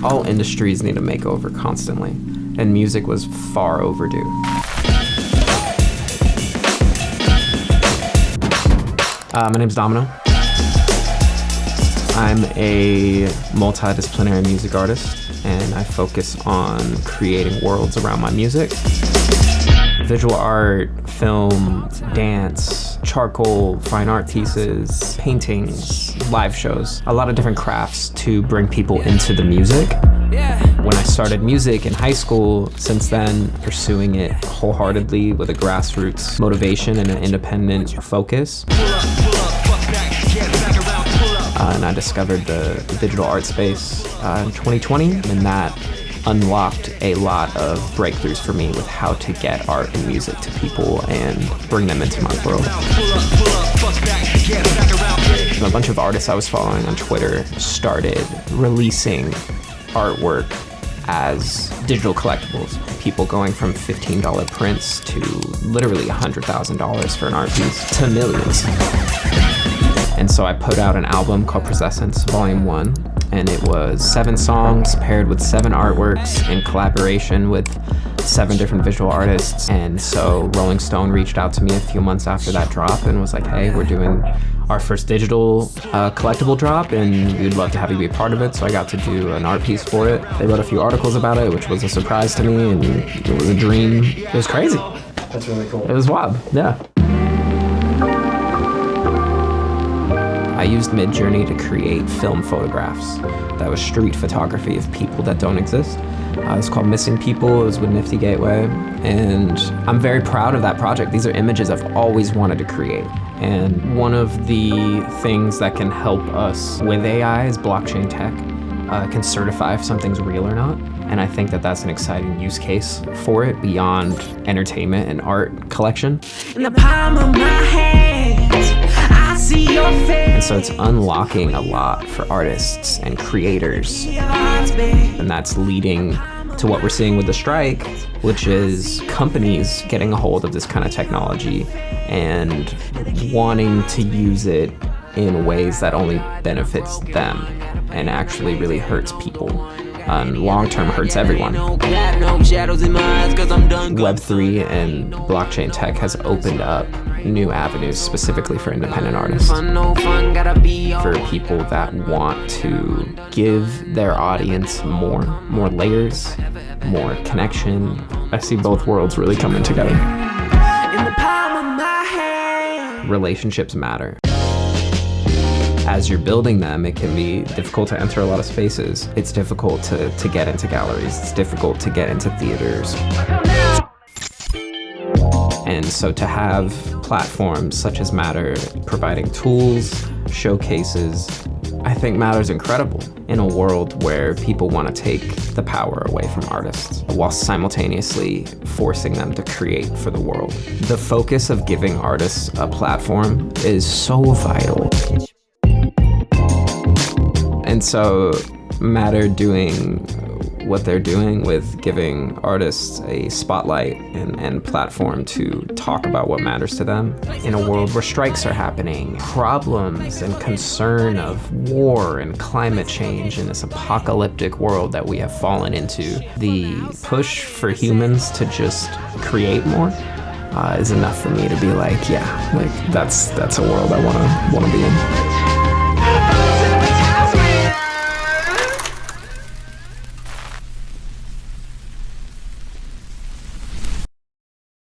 All industries need a makeover constantly, and music was far overdue. My name's Domino. I'm a multidisciplinary music artist, and I focus on creating worlds around my music. Visual art, film, dance, charcoal, fine art pieces, paintings, live shows, a lot of different crafts to bring people into the music. When I started music in high school, since then, pursuing it wholeheartedly with a grassroots motivation and an independent focus. And I discovered the digital art space in 2020, and that unlocked a lot of breakthroughs for me with how to get art and music to people and bring them into my world. A bunch of artists I was following on Twitter started releasing artwork as digital collectibles. People going from $15 prints to literally $100,000 for an art piece to millions. And so I put out an album called Presessence, Volume 1, and it was 7 songs paired with 7 artworks in collaboration with 7 different visual artists. And so Rolling Stone reached out to me a few months after that drop and was like, hey, we're doing our first digital collectible drop, and we'd love to have you be a part of it. So I got to do an art piece for it. They wrote a few articles about it, which was a surprise to me, and it was a dream. It was crazy. That's really cool. It was wild, yeah. I used Midjourney to create film photographs. That was street photography of people that don't exist. It's called Missing People. It was with Nifty Gateway. And I'm very proud of that project. These are images I've always wanted to create. And one of the things that can help us with AI is blockchain tech. Can certify if something's real or not. And I think that that's an exciting use case for it beyond entertainment and art collection. In the palm of my hands, I see your face. And so it's unlocking a lot for artists and creators. And that's leading to what we're seeing with the strike, which is companies getting a hold of this kind of technology and wanting to use it in ways that only benefits them and actually really hurts people. Long-term hurts everyone. Web3 and blockchain tech has opened up new avenues specifically for independent artists. For people that want to give their audience more layers, more connection. I see both worlds really coming together. Relationships matter. As you're building them, it can be difficult to enter a lot of spaces. It's difficult to get into galleries. It's difficult to get into theaters. And so to have platforms such as Matter providing tools, showcases, I think Matter's incredible in a world where people want to take the power away from artists while simultaneously forcing them to create for the world. The focus of giving artists a platform is so vital. And so Matter doing what they're doing with giving artists a spotlight and platform to talk about what matters to them in a world where strikes are happening, problems and concern of war and climate change in this apocalyptic world that we have fallen into. The push for humans to just create more is enough for me to be like, yeah, like that's a world I wanna be in.